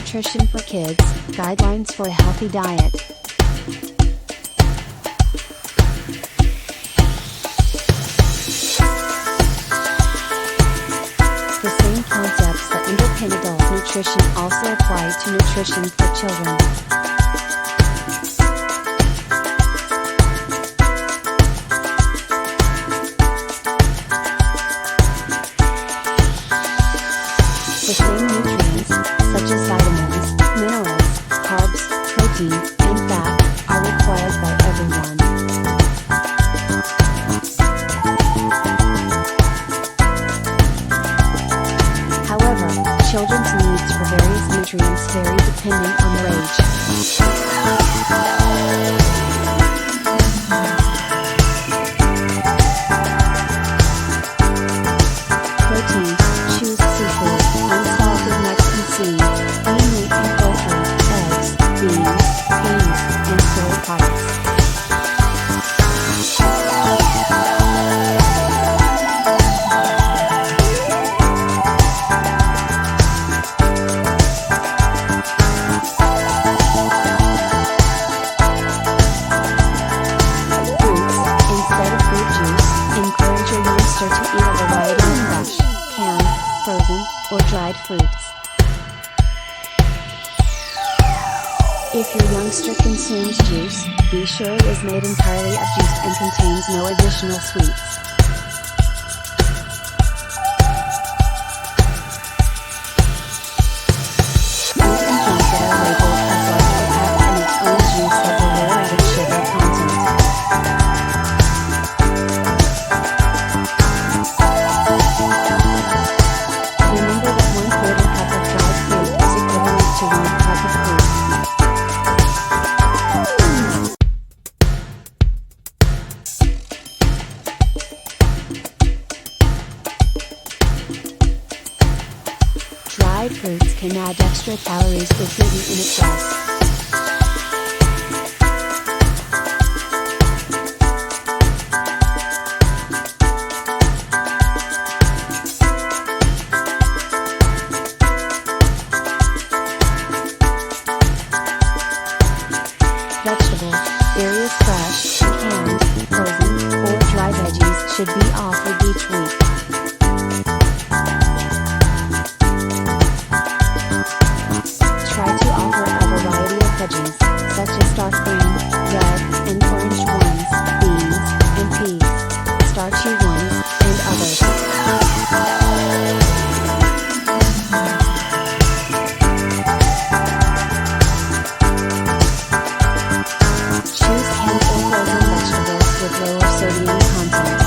Nutrition for Kids, Guidelines for a Healthy Diet. The same concepts that underpin adult nutrition also apply to nutrition for children. The same nutrients, such as vitamins, minerals, carbs, protein, and fat, are required by everyone. However, children's needs for various nutrients vary depending on their age. Protein: choose seafood, unsalted nuts and seeds, lean meat and poultry, eggs, beans, peas, and soy products. Fruits: instead of fruit juice, encourage your youngster to eat a variety of fresh, canned, frozen, or dried fruits. If your youngster consumes juice, be sure it is made entirely of juice and contains no additional sweets. Fruit and junk that are labeled as large or packed in its own juice have a low added sugar content. Remember that 1/4 cup of dried fruit is equivalent to 1 cup of fruit. Dried fruits can add extra calories if eaten in excess. Vegetables, various fresh, canned, frozen, or dry veggies should be offered each week. Try to offer a variety of veggies, such as dark green, red, and orange ones, beans, and peas, starchy ones, and others. Choose canned or frozen vegetables with lower sodium content.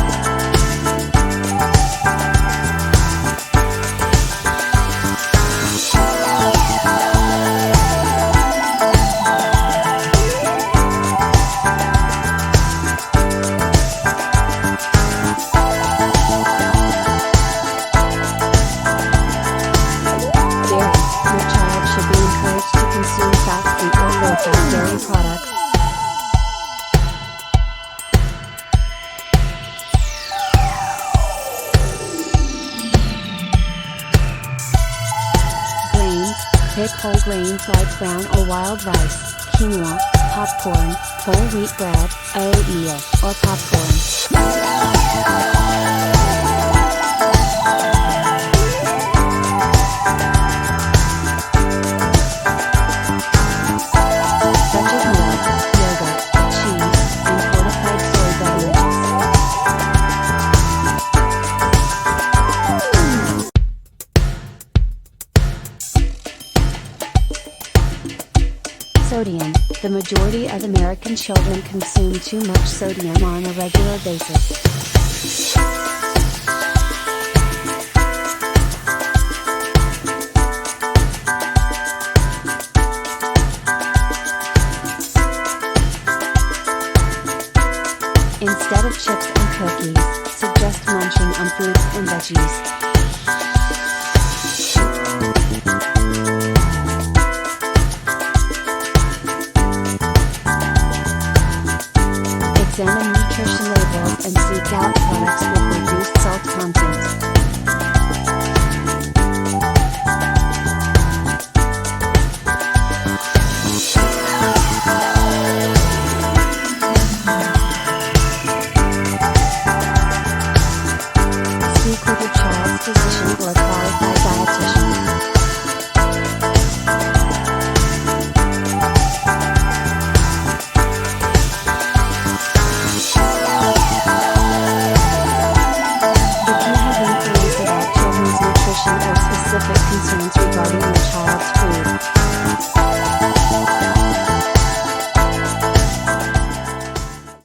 Dairy: your child should be encouraged to consume fat-free or low-fat dairy products. Grains: pick whole grains like brown or wild rice, quinoa, popcorn, whole wheat bread, oatmeal, or popcorn. Such as milk, yogurt, cheese, and fortified soy beverages. Sodium: the majority of American children consume too much sodium on a regular basis.